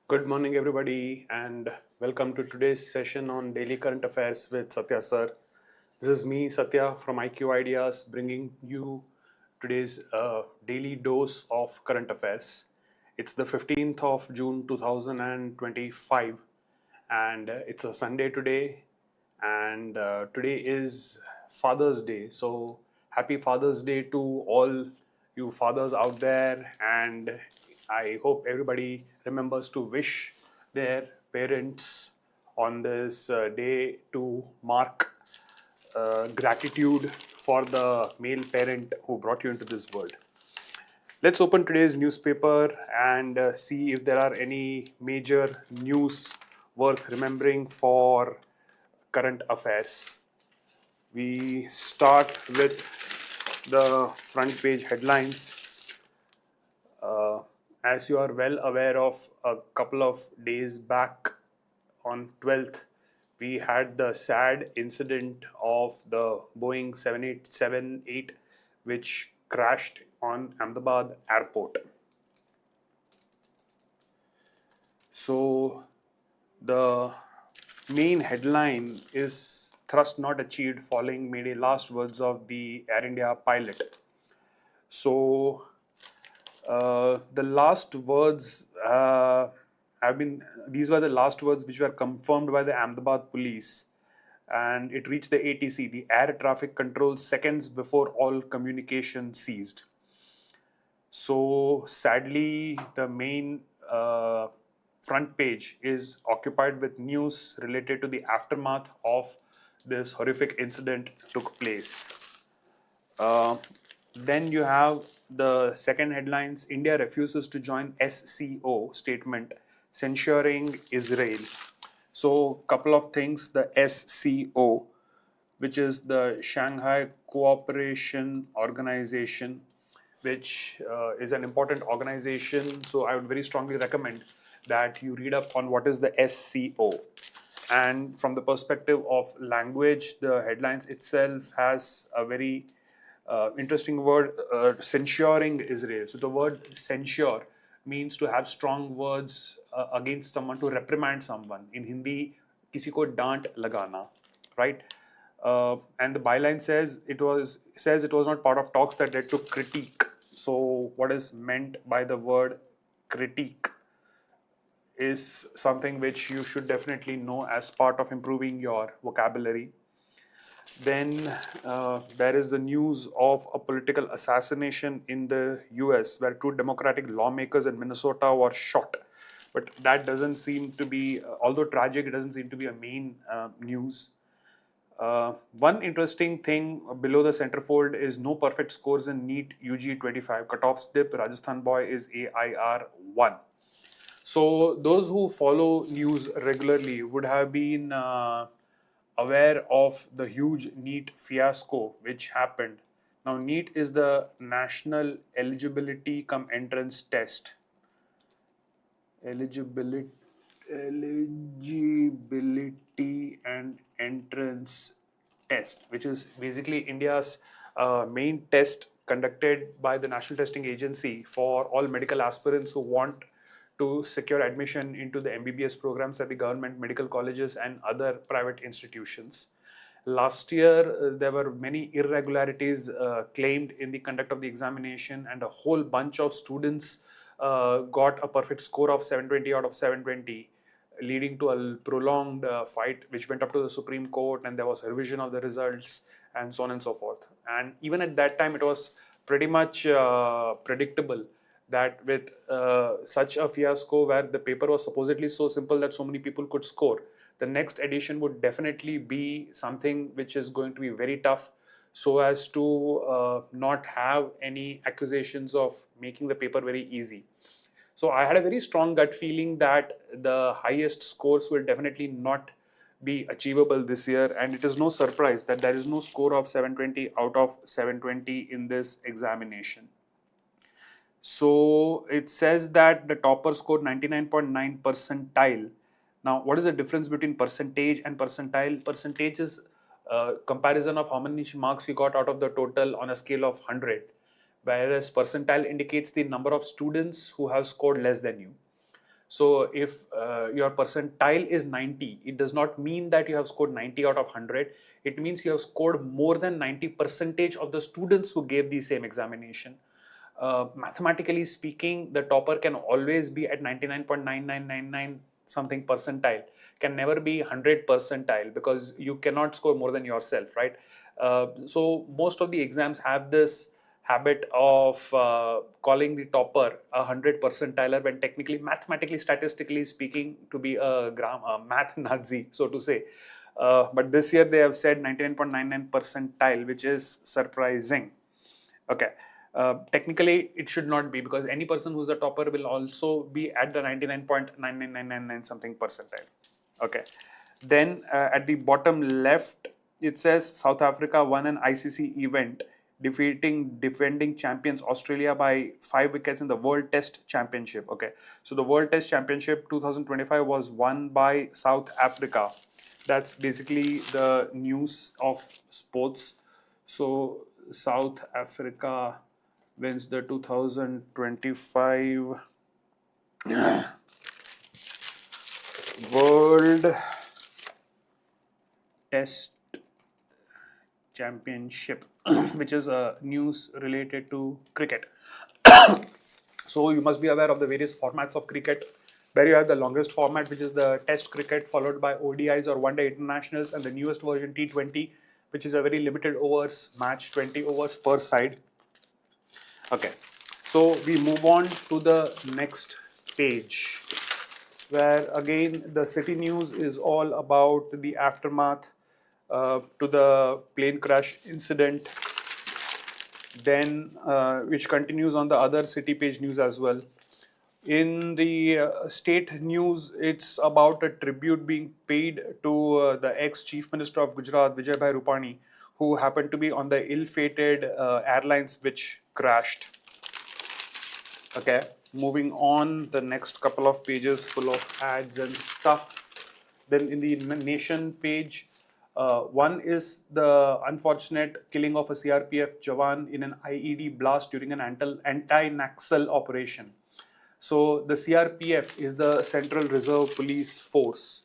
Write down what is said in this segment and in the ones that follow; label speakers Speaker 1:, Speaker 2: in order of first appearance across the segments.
Speaker 1: Good morning, everybody, and welcome to today's session on daily current affairs with Sathya sir. This is me, Sathya from IQ Ideas, bringing you today's daily dose of current affairs. It's the 15th of June 2025, and it's a Sunday today, and today is Father's Day. So, happy Father's Day to all you fathers out there, and I hope everybody remembers to wish their parents on this day to mark gratitude for the male parent who brought you into this world. Let's open today's newspaper and see if there are any major news worth remembering for current affairs. We start with the front page headlines. As you are well aware of, a couple of days back on 12th, we had the sad incident of the Boeing 7878, which crashed on Ahmedabad airport. So the main headline is thrust not achieved following Mayday last words of the Air India pilot. So the last words these were the last words which were confirmed by the Ahmedabad police, and it reached the ATC, the air traffic control, seconds before all communication ceased. So sadly, the main front page is occupied with news related to the aftermath of this horrific incident took place. Then you have the second headlines: India refuses to join SCO statement censuring Israel. So, couple of things. The SCO, which is the Shanghai Cooperation Organization, which is an important organization. So, I would very strongly recommend that you read up on what is the SCO. And from the perspective of language, the headlines itself has a very interesting word, censuring Israel. So the word censure means to have strong words against someone, to reprimand someone. In Hindi, किसी को डांट लगाना, right? And the byline says it was not part of talks that led to critique. So what is meant by the word critique is something which you should definitely know as part of improving your vocabulary. Then there is the news of a political assassination in the US where two Democratic lawmakers in Minnesota were shot. But that doesn't seem to be, although tragic, it doesn't seem to be a main news. One interesting thing below the centerfold is no perfect scores in NEET UG 25. Cutoffs dip, Rajasthan boy is AIR 1. So those who follow news regularly would have been aware of the huge NEET fiasco which happened. Now, NEET is the National Eligibility Cum Entrance Test. Eligibility and Entrance Test, which is basically India's main test conducted by the National Testing Agency for all medical aspirants who want to secure admission into the MBBS programs at the government medical colleges and other private institutions. Last year, there were many irregularities claimed in the conduct of the examination, and a whole bunch of students got a perfect score of 720 out of 720, leading to a prolonged fight which went up to the Supreme Court, and there was a revision of the results and so on and so forth. And even at that time, it was pretty much predictable that with such a fiasco where the paper was supposedly so simple that so many people could score, the next edition would definitely be something which is going to be very tough, so as to not have any accusations of making the paper very easy. So I had a very strong gut feeling that the highest scores will definitely not be achievable this year, and it is no surprise that there is no score of 720 out of 720 in this examination. So it says that the topper scored 99.9 percentile. Now, what is the difference between percentage and percentile? Percentage is comparison of how many marks you got out of the total on a scale of 100, whereas percentile indicates the number of students who have scored less than you. So if your percentile is 90, it does not mean that you have scored 90 out of 100. It means you have scored more than 90 percentage of the students who gave the same examination. Mathematically speaking, the topper can always be at 99.9999 something percentile, can never be 100 percentile, because you cannot score more than yourself, right? So most of the exams have this habit of calling the topper 100 percentiler, when technically, mathematically, statistically speaking, to be a math Nazi, so to say. But this year they have said 99.99 percentile, which is surprising. Okay. Technically, it should not be, because any person who's the topper will also be at the 99.99999 something percentile. Okay. Then at the bottom left, it says South Africa won an ICC event, defeating defending champions Australia by 5 wickets in the World Test Championship. Okay. So the World Test Championship 2025 was won by South Africa. That's basically the news of sports. So South Africa wins the 2025 World Test Championship, which is news related to cricket. So you must be aware of the various formats of cricket, where you have the longest format, which is the Test cricket, followed by ODIs or One Day Internationals, and the newest version T20, which is a very limited overs match, 20 overs per side. Okay, so we move on to the next page, where again the city news is all about the aftermath to the plane crash incident, then which continues on the other city page news as well. In the state news, it's about a tribute being paid to the ex-chief minister of Gujarat, Vijay Rupani, who happened to be on the ill-fated airlines which crashed. Okay, moving on, the next couple of pages full of ads and stuff. Then in the nation page, one is the unfortunate killing of a CRPF Jawan in an IED blast during an anti-Naxal operation. So the CRPF is the Central Reserve Police Force.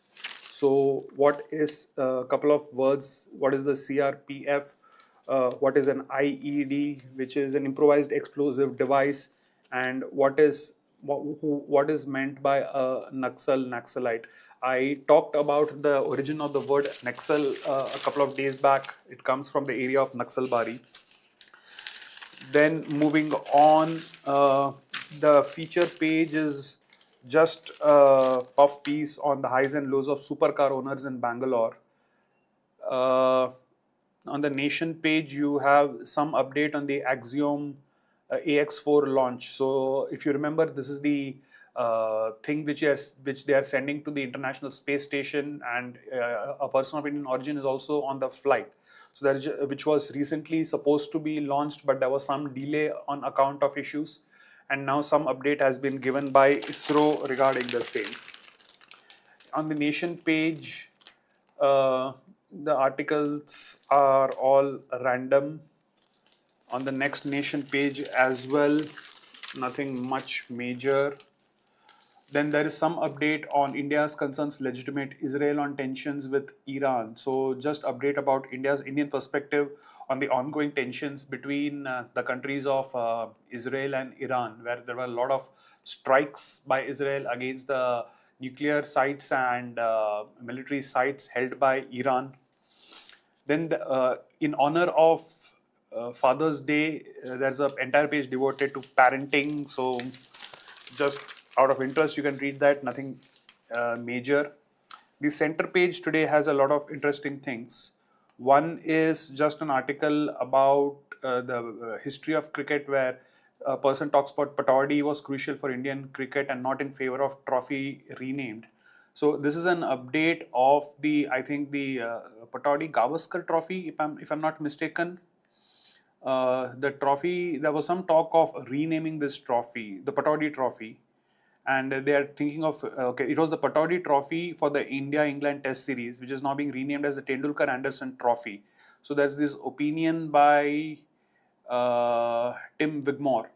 Speaker 1: So what is a couple of words? What is the CRPF? What is an IED, which is an improvised explosive device, and what is meant by a Naxalite? I talked about the origin of the word Naxal a couple of days back. It comes from the area of Naxalbari. Then moving on, the feature page is just a puff piece on the highs and lows of supercar owners in Bangalore. On the nation page, you have some update on the Axiom AX4 launch. So if you remember, this is the thing which they are sending to the International Space Station, and a person of Indian origin is also on the flight. So that, which was recently supposed to be launched, but there was some delay on account of issues, and now some update has been given by ISRO regarding the same. On the nation page, the articles are all random. On the next nation page as well, nothing much major. Then there is some update on India's concerns legitimate, Israel on tensions with Iran. So just update about Indian perspective on the ongoing tensions between the countries of Israel and Iran, where there were a lot of strikes by Israel against the nuclear sites and military sites held by Iran. Then in honor of Father's Day, there's an entire page devoted to parenting. So just out of interest, you can read that, nothing major. The center page today has a lot of interesting things. One is just an article about the history of cricket, where a person talks about Pataudi was crucial for Indian cricket and not in favor of trophy renamed. So this is an update of the, I think the Pataudi Gavaskar trophy, if I'm not mistaken. The trophy, there was some talk of renaming this trophy, the Pataudi trophy, and they are thinking of, okay, it was the Pataudi trophy for the India-England Test series, which is now being renamed as the Tendulkar-Anderson trophy. So there's this opinion by Tim Wigmore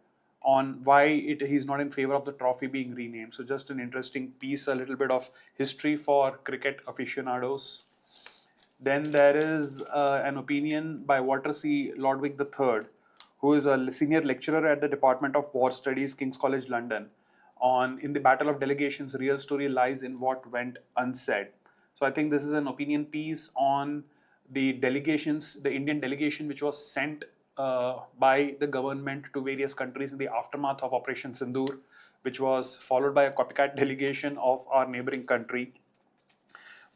Speaker 1: on why he's not in favor of the trophy being renamed. So just an interesting piece, a little bit of history for cricket aficionados. Then there is an opinion by Walter C. Lodwick III, who is a senior lecturer at the Department of War Studies, King's College London, on "In the Battle of Delegations, real story lies in what went unsaid." So I think this is an opinion piece on the delegations, the Indian delegation which was sent by the government to various countries in the aftermath of Operation Sindoor, which was followed by a copycat delegation of our neighboring country.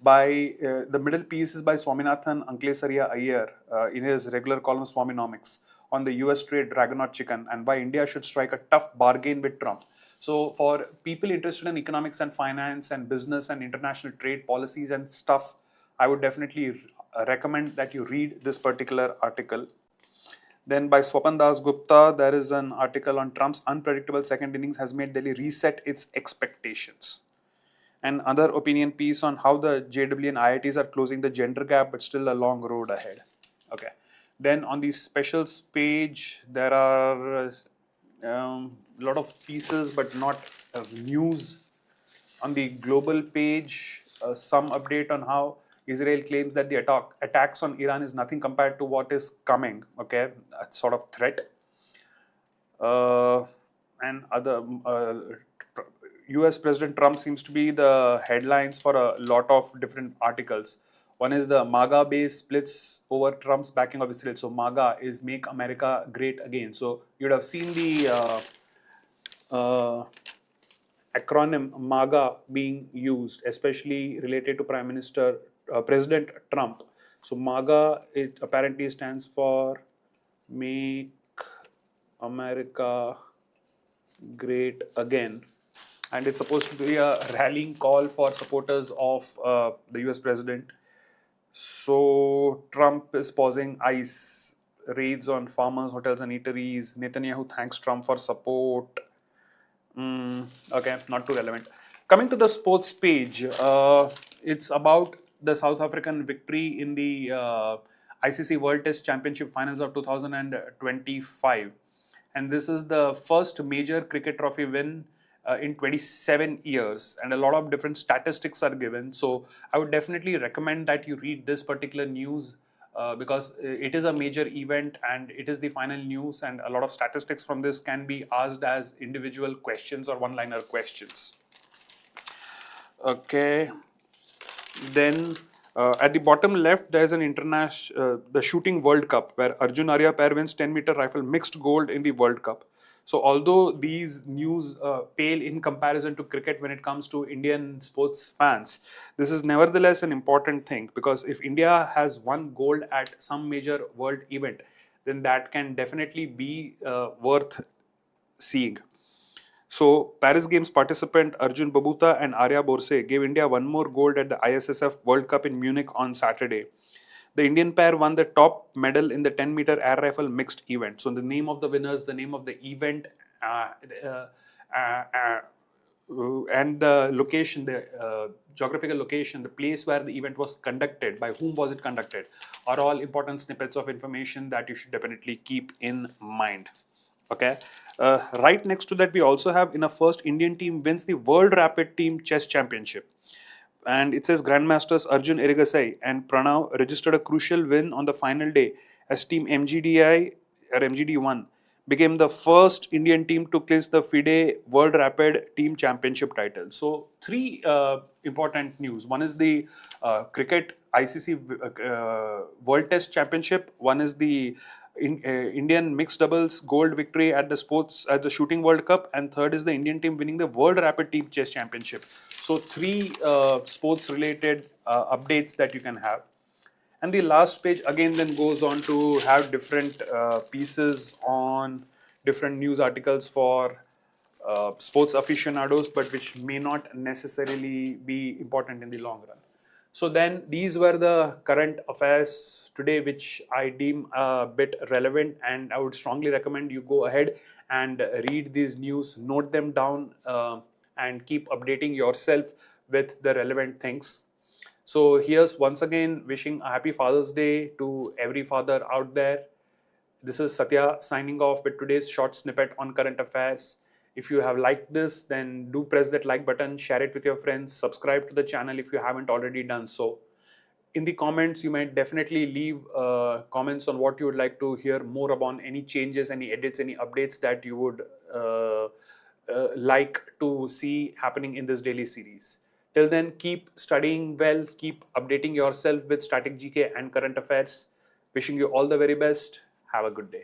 Speaker 1: By the middle piece is by Swaminathan Anklesariya Iyer in his regular column Swanomics on the US trade Dragonaut chicken and why India should strike a tough bargain with Trump. So for people interested in economics and finance and business and international trade policies and stuff, I would definitely recommend that you read this particular article. Then by Swapan Das Gupta, there is an article on Trump's unpredictable second innings has made Delhi reset its expectations. And other opinion piece on how the JEE and IITs are closing the gender gap, but still a long road ahead. Okay. Then on the specials page, there are a lot of pieces, but not news. On the global page, some update on how Israel claims that the attacks on Iran is nothing compared to what is coming. Okay, a sort of threat. And other US President Trump seems to be the headlines for a lot of different articles. One is the MAGA base splits over Trump's backing of Israel. So MAGA is Make America Great Again. So you'd have seen the acronym MAGA being used, especially related to President Trump. So MAGA, it apparently stands for Make America Great Again. And it's supposed to be a rallying call for supporters of the US president. So Trump is pausing ICE raids on farmers, hotels and eateries. Netanyahu thanks Trump for support. Okay, not too relevant. Coming to the sports page, it's about the South African victory in the ICC World Test Championship Finals of 2025. And this is the first major cricket trophy win in 27 years, and a lot of different statistics are given. So I would definitely recommend that you read this particular news because it is a major event and it is the final news, and a lot of statistics from this can be asked as individual questions or one-liner questions. Okay. Then at the bottom left, there's an the shooting World Cup where Arjun Arya pair wins 10-meter rifle mixed gold in the World Cup. So although these news pale in comparison to cricket when it comes to Indian sports fans, this is nevertheless an important thing, because if India has won gold at some major world event, then that can definitely be worth seeing. So Paris Games participant Arjun Babuta and Arya Borse gave India one more gold at the ISSF World Cup in Munich on Saturday. The Indian pair won the top medal in the 10-meter air rifle mixed event. So the name of the winners, the name of the event, and the location, the geographical location, the place where the event was conducted, by whom was it conducted, are all important snippets of information that you should definitely keep in mind. Okay. Right next to that, we also have in a first Indian team wins the World Rapid Team Chess Championship. And it says Grandmasters Arjun Erigasai and Pranav registered a crucial win on the final day as Team MGDI or MGD1 became the first Indian team to clinch the FIDE World Rapid Team Championship title. So three important news. One is the cricket ICC World Test Championship. One is the Indian mixed doubles gold victory at the Shooting World Cup, and third is the Indian team winning the World Rapid Team Chess Championship. So three sports related updates that you can have. And the last page again then goes on to have different pieces on different news articles for sports aficionados, but which may not necessarily be important in the long run. So then these were the current affairs today, which I deem a bit relevant, and I would strongly recommend you go ahead and read these news, note them down, and keep updating yourself with the relevant things. So here's once again wishing a happy Father's Day to every father out there. This is Satya signing off with today's short snippet on current affairs. If you have liked this, then do press that like button, share it with your friends, subscribe to the channel if you haven't already done so. In the comments, you might definitely leave comments on what you would like to hear more about, any changes, any edits, any updates that you would like to see happening in this daily series. Till then, keep studying well, keep updating yourself with static GK and current affairs. Wishing you all the very best. Have a good day.